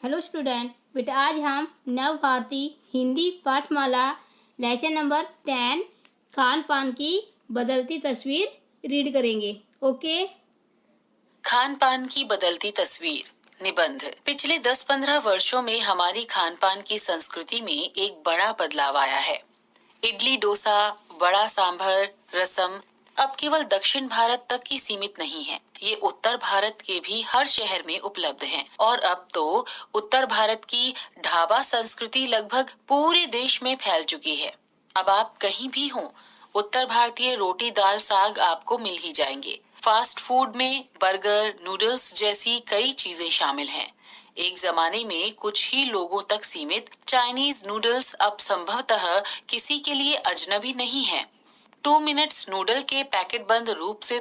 Hello student, बेटा आज हम नव भारती हिंदी पाठमाला लेसन नंबर 10 खान पान की बदलती तस्वीर रीड करेंगे। ओके। खान पान की बदलती तस्वीर। निबंध। पिछले 10-15 वर्षों में हमारी खान पान की संस्कृति में एक बड़ा बदलाव आया है। इडली डोसा, बड़ा सांभर, रसम अब केवल दक्षिण भारत तक ही सीमित नहीं है। ये उत्तर भारत के भी हर शहर में उपलब्ध हैं। और अब तो उत्तर भारत की ढाबा संस्कृति लगभग पूरे देश में फैल चुकी है। अब आप कहीं भी हों, उत्तर भारतीय रोटी दाल साग आपको मिल ही जाएंगे। फास्ट फूड में बर्गर, नूडल्स जैसी कई चीजें शामिल हैं। एक जमाने में कुछ ही लोगों तक सीमित चाइनीज नूडल्स अब संभवतः किसी के लिए अजनबी नहीं है। 2 मिनट्स नूडल के पैकेट बंद रूप से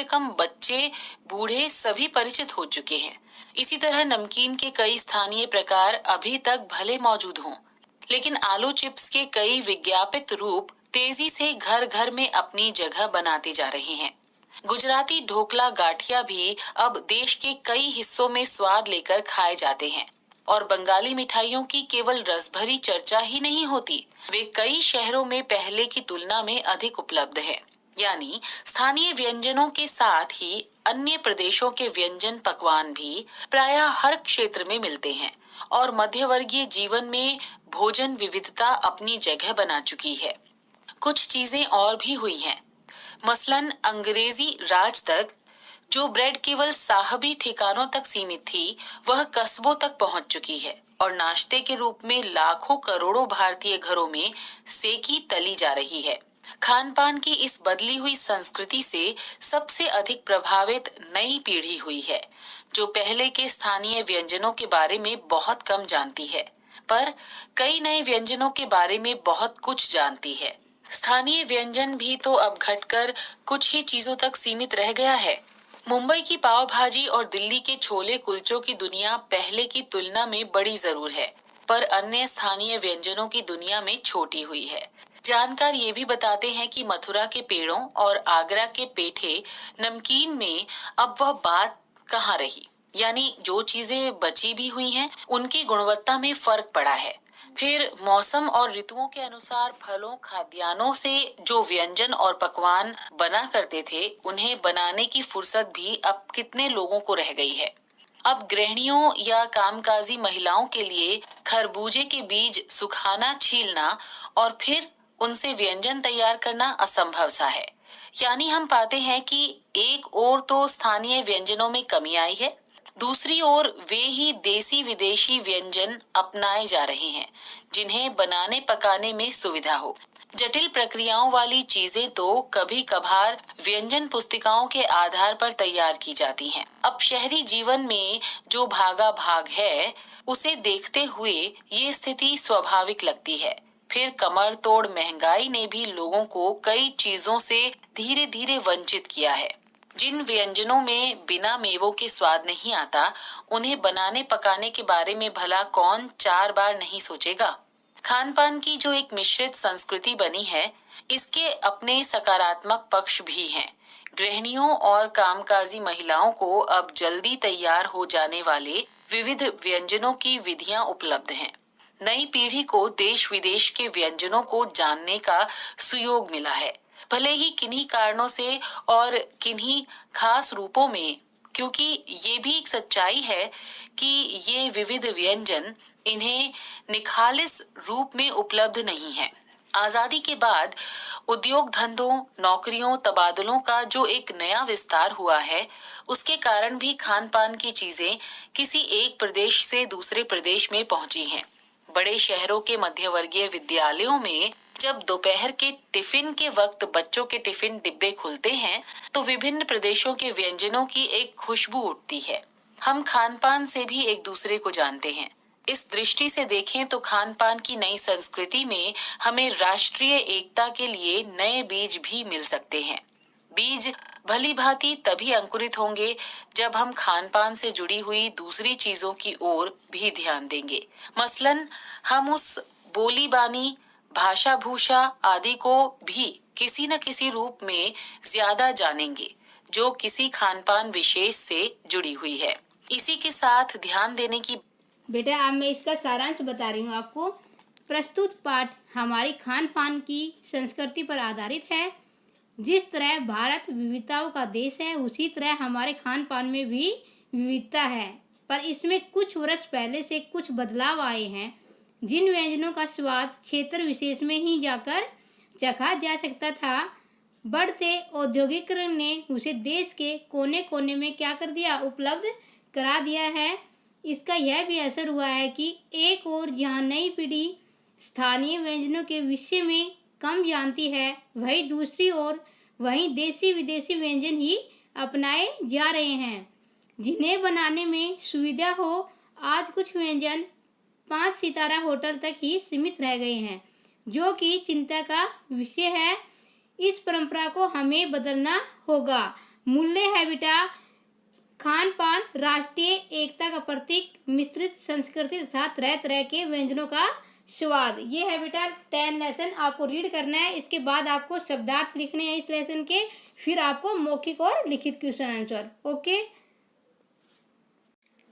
कम बच्चे, बूढ़े सभी परिचित हो चुके हैं। इसी तरह नमकीन के कई स्थानीय प्रकार अभी तक भले मौजूद हों, लेकिन आलू चिप्स के कई विज्ञापित रूप तेजी से घर घर में अपनी जगह बनाते जा रहे हैं। गुजराती ढोकला गाठिया भी अब देश के कई हिस्सों में स्वाद लेकर खाए जाते हैं। और बंगाली मिठाइयों की केवल रसभरी चर्चा ही नहीं होती, वे कई शहरों में पहले की तुलना में अधिक उपलब्ध है। यानी स्थानीय व्यंजनों के साथ ही अन्य प्रदेशों के व्यंजन पकवान भी प्रायः हर क्षेत्र में मिलते हैं। और मध्यवर्गीय जीवन में भोजन विविधता अपनी जगह बना चुकी है। कुछ चीजें और भी हुई हैं। मसलन अंग्रेजी राज तक जो ब्रेड केवल साहबी ठिकानों तक सीमित थी, वह कस्बों तक पहुंच चुकी है और नाश्ते के रूप में लाखों करोड़ों भारतीय घरों में सेकी तली जा रही है। खान पान की इस बदली हुई संस्कृति से सबसे अधिक प्रभावित नई पीढ़ी हुई है, जो पहले के स्थानीय व्यंजनों के बारे में बहुत कम जानती है, पर कई नए व्यंजनों के बारे में बहुत कुछ जानती है। स्थानीय व्यंजन भी तो अब घटकर कुछ ही चीजों तक सीमित रह गया है। मुंबई की पाव भाजी और दिल्ली के छोले कुलचों की दुनिया पहले की तुलना में बड़ी जरूर है, पर अन्य स्थानीय व्यंजनों की दुनिया में छोटी हुई है। जानकार ये भी बताते हैं कि मथुरा के पेड़ों और आगरा के पेठे नमकीन में अब वह बात कहाँ रही। यानी जो चीजें बची भी हुई हैं, उनकी गुणवत्ता में फर्क पड़ा है। फिर मौसम और ऋतुओं के अनुसार फलों, खाद्यान्नों से जो व्यंजन और पकवान बना करते थे, उन्हें बनाने की फुर्सत भी अब कितने लोगों को रह गई है। अब गृहिणियों या कामकाजी महिलाओं के लिए खरबूजे के बीज सुखाना, छीलना और फिर उनसे व्यंजन तैयार करना असंभव सा है। यानी हम पाते हैं कि एक ओर तो स्थानीय व्यंजनों में कमी आई है, दूसरी ओर वे ही देसी विदेशी व्यंजन अपनाए जा रहे हैं, जिन्हें बनाने पकाने में सुविधा हो। जटिल प्रक्रियाओं वाली चीजें तो कभी कभार व्यंजन पुस्तिकाओं के आधार पर तैयार की जाती हैं। अब शहरी जीवन में जो भागा भाग है, उसे देखते हुए ये स्थिति स्वाभाविक लगती है। फिर कमर तोड़ महंगाई ने भी लोगों को कई चीजों से धीरे धीरे वंचित किया है। जिन व्यंजनों में बिना मेवों के स्वाद नहीं आता, उन्हें बनाने पकाने के बारे में भला कौन 4 बार नहीं सोचेगा। खान पान की जो एक मिश्रित संस्कृति बनी है, इसके अपने सकारात्मक पक्ष भी हैं। गृहिणियों और कामकाजी महिलाओं को अब जल्दी तैयार हो जाने वाले विविध व्यंजनों की विधियां उपलब्ध हैं। नई पीढ़ी को देश विदेश के व्यंजनों को जानने का सुयोग मिला है, भले ही किन्हीं कारणों से और किन्हीं खास रूपों में, क्योंकि ये भी एक सच्चाई है कि ये विविध व्यंजन इन्हें निखालिस रूप में उपलब्ध नहीं है। आजादी के बाद उद्योग धंधों, नौकरियों, तबादलों का जो एक नया विस्तार हुआ है, उसके कारण भी खान पान की चीजें किसी एक प्रदेश से दूसरे प्रदेश में पहुंची हैं। बड़े शहरों के मध्यवर्गीय विद्यालयों में जब दोपहर के टिफिन के वक्त बच्चों के टिफिन डिब्बे खुलते हैं, तो विभिन्न प्रदेशों के व्यंजनों की एक खुशबू उठती है। हम खान पान से भी एक दूसरे को जानते हैं। इस दृष्टि से देखें तो खान पान की नई संस्कृति में हमें राष्ट्रीय एकता के लिए नए बीज भी मिल सकते हैं। बीज भली भांति तभी अंकुरित होंगे जब हम खान पान से जुड़ी हुई दूसरी चीजों की ओर भी ध्यान देंगे। मसलन हम उस बोली बानी, भाषा भूषा आदि को भी किसी न किसी रूप में ज्यादा जानेंगे, जो किसी खान पान विशेष से जुड़ी हुई है। इसी के साथ ध्यान देने की बेटा अब मैं इसका सारांश बता रही हूँ आपको। प्रस्तुत पाठ हमारी खान पान की संस्कृति पर आधारित है। जिस तरह भारत विविधताओं का देश है, उसी तरह हमारे खान पान में भी विविधता है, पर इसमें कुछ वर्ष पहले से कुछ बदलाव आए हैं। जिन व्यंजनों का स्वाद क्षेत्र विशेष में ही जाकर चखा जा सकता था, बढ़ते औद्योगिकरण ने उसे देश के कोने कोने में क्या कर दिया, उपलब्ध करा दिया है। इसका यह भी असर हुआ है कि एक और जहाँ नई पीढ़ी स्थानीय व्यंजनों के विषय में कम जानती है, वहीं दूसरी ओर वहीं देसी विदेशी व्यंजन ही अपनाए जा रहे हैं जिन्हें बनाने में सुविधा हो। आज कुछ व्यंजन 5 सितारा होटल तक ही सीमित रह गए हैं, जो कि चिंता का विषय है। इस परंपरा को हमें बदलना होगा। मूल्य है बेटा, खान पान राष्ट्रीय एकता का प्रतीक, मिश्रित संस्कृति तथा तरह तरह के व्यंजनों का स्वाद। ये है बेटा 10 लेसन आपको रीड करना है। इसके बाद आपको शब्दार्थ लिखने हैं इस लेसन के, फिर आपको मौखिक और लिखित क्वेश्चन आंसर। ओके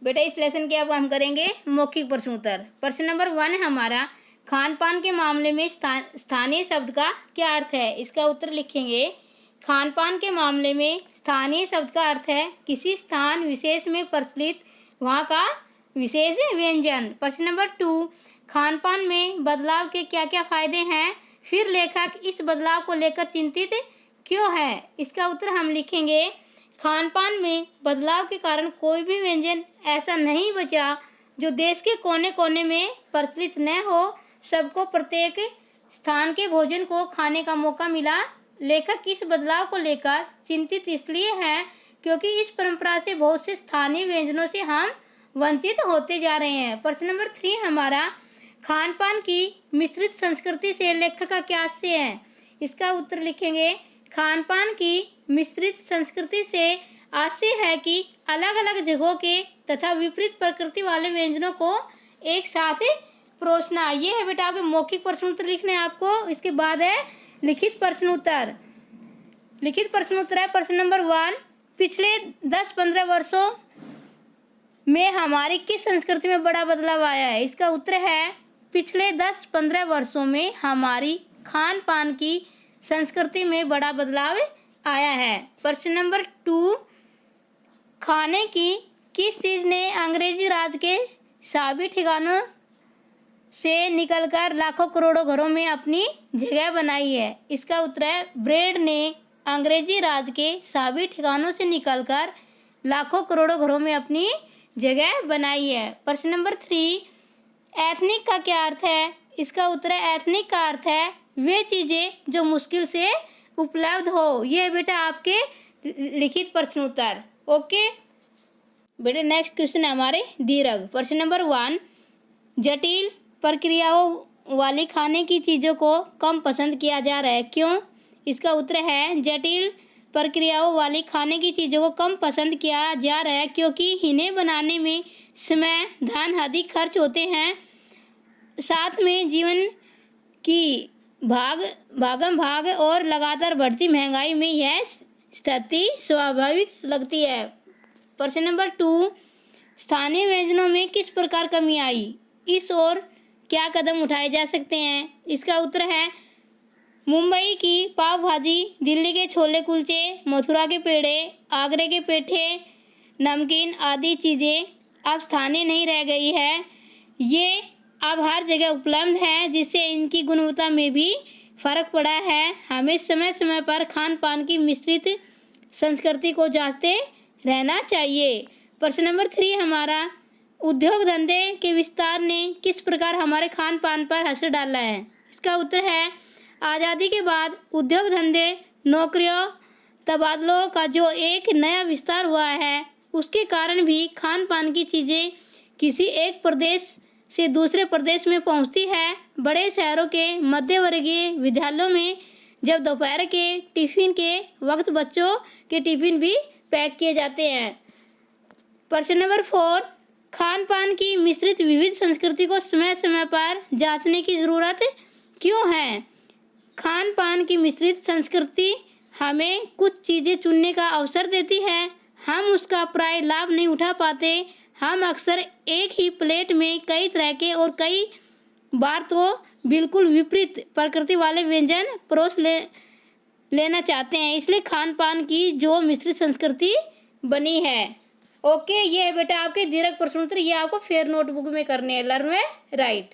बेटा, इस लेसन के अब हम करेंगे मौखिक प्रश्न उत्तर। प्रश्न नंबर 1 हमारा, खान पान के मामले में स्थानीय शब्द का क्या अर्थ है? इसका उत्तर लिखेंगे। खान पान के मामले में स्थानीय शब्द का अर्थ है किसी स्थान विशेष में प्रचलित वहाँ का विशेष व्यंजन। प्रश्न नंबर 2, खान पान में बदलाव के क्या क्या फायदे हैं, फिर लेखक इस बदलाव को लेकर चिंतित क्यों है? इसका उत्तर हम लिखेंगे। खान पान में बदलाव के कारण कोई भी व्यंजन ऐसा नहीं बचा जो देश के कोने कोने में प्रचलित न हो। सबको प्रत्येक स्थान के भोजन को खाने का मौका मिला। लेखक इस बदलाव को लेकर चिंतित इसलिए है क्योंकि इस परंपरा से बहुत से स्थानीय व्यंजनों से हम वंचित होते जा रहे हैं। प्रश्न नंबर 3 हमारा, खान पान की मिश्रित संस्कृति से लेखक का क्या आशय है? इसका उत्तर लिखेंगे। खान पान की मिश्रित संस्कृति से आशय है कि अलग अलग जगहों के तथा विपरीत प्रकृति वाले व्यंजनों को एक साथ परोसना। ये है बेटा आपके मौखिक प्रश्न उत्तर लिखने हैं आपको। इसके बाद है लिखित प्रश्न उत्तर। लिखित प्रश्न उत्तर है प्रश्न नंबर 1, पिछले 10-15 वर्षों में हमारी किस संस्कृति में बड़ा बदलाव आया है? इसका उत्तर है पिछले 10-15 वर्षों में हमारी खान पान की संस्कृति में बड़ा बदलाव आया है। प्रश्न नंबर 2, खाने की किस चीज़ ने अंग्रेजी राज के शाबी ठिकानों से निकलकर लाखों करोड़ों घरों में अपनी जगह बनाई है? इसका उत्तर है ब्रेड ने अंग्रेजी राज के शाबी ठिकानों से निकलकर लाखों करोड़ों घरों में अपनी जगह बनाई है। प्रश्न नंबर 3, एथनिक का क्या अर्थ है? इसका उत्तर है एथनिक का अर्थ है वे चीज़ें जो मुश्किल से उपलब्ध हो। ये बेटा आपके लिखित प्रश्न उत्तर। ओके बेटा, नेक्स्ट क्वेश्चन है हमारे दीर्घ। प्रश्न नंबर 1, जटिल प्रक्रियाओं वाली खाने की चीज़ों को कम पसंद किया जा रहा है, क्यों? इसका उत्तर है जटिल प्रक्रियाओं वाली खाने की चीज़ों को कम पसंद किया जा रहा है क्योंकि इन्हें बनाने में समय धन अधिक खर्च होते हैं। साथ में जीवन की भागम भाग और लगातार बढ़ती महंगाई में यह स्थिति स्वाभाविक लगती है। प्रश्न नंबर 2, स्थानीय व्यंजनों में किस प्रकार कमी आई, इस ओर क्या कदम उठाए जा सकते हैं? इसका उत्तर है मुंबई की पाव भाजी, दिल्ली के छोले कुलचे, मथुरा के पेड़े, आगरे के पेठे, नमकीन आदि चीज़ें अब स्थानीय नहीं रह गई है। ये अब हर जगह उपलब्ध है जिससे इनकी गुणवत्ता में भी फर्क पड़ा है। हमें समय समय पर खान पान की मिश्रित संस्कृति को जांचते रहना चाहिए। प्रश्न नंबर 3 हमारा, उद्योग धंधे के विस्तार ने किस प्रकार हमारे खान पान पर असर डाला है? इसका उत्तर है आज़ादी के बाद उद्योग धंधे, नौकरियों, तबादलों का जो एक नया विस्तार हुआ है, उसके कारण भी खान पान की चीज़ें किसी एक प्रदेश से दूसरे प्रदेश में पहुंचती है। बड़े शहरों के मध्यवर्गीय विद्यालयों में जब दोपहर के टिफ़िन के वक्त बच्चों के टिफ़िन भी पैक किए जाते हैं। प्रश्न नंबर 4, खान पान की मिश्रित विविध संस्कृति को समय समय पर जांचने की ज़रूरत क्यों है? खान पान की मिश्रित संस्कृति हमें कुछ चीज़ें चुनने का अवसर देती है। हम उसका प्राय लाभ नहीं उठा पाते। हम अक्सर एक ही प्लेट में कई तरह के और कई बार तो बिल्कुल विपरीत प्रकृति वाले व्यंजन लेना चाहते हैं, इसलिए खान पान की जो मिश्रित संस्कृति बनी है। ओके, ये है बेटा आपके दीर्घ प्रश्नोत्तर, ये आपको फेयर नोटबुक में करने हैं, लर्न में राइट।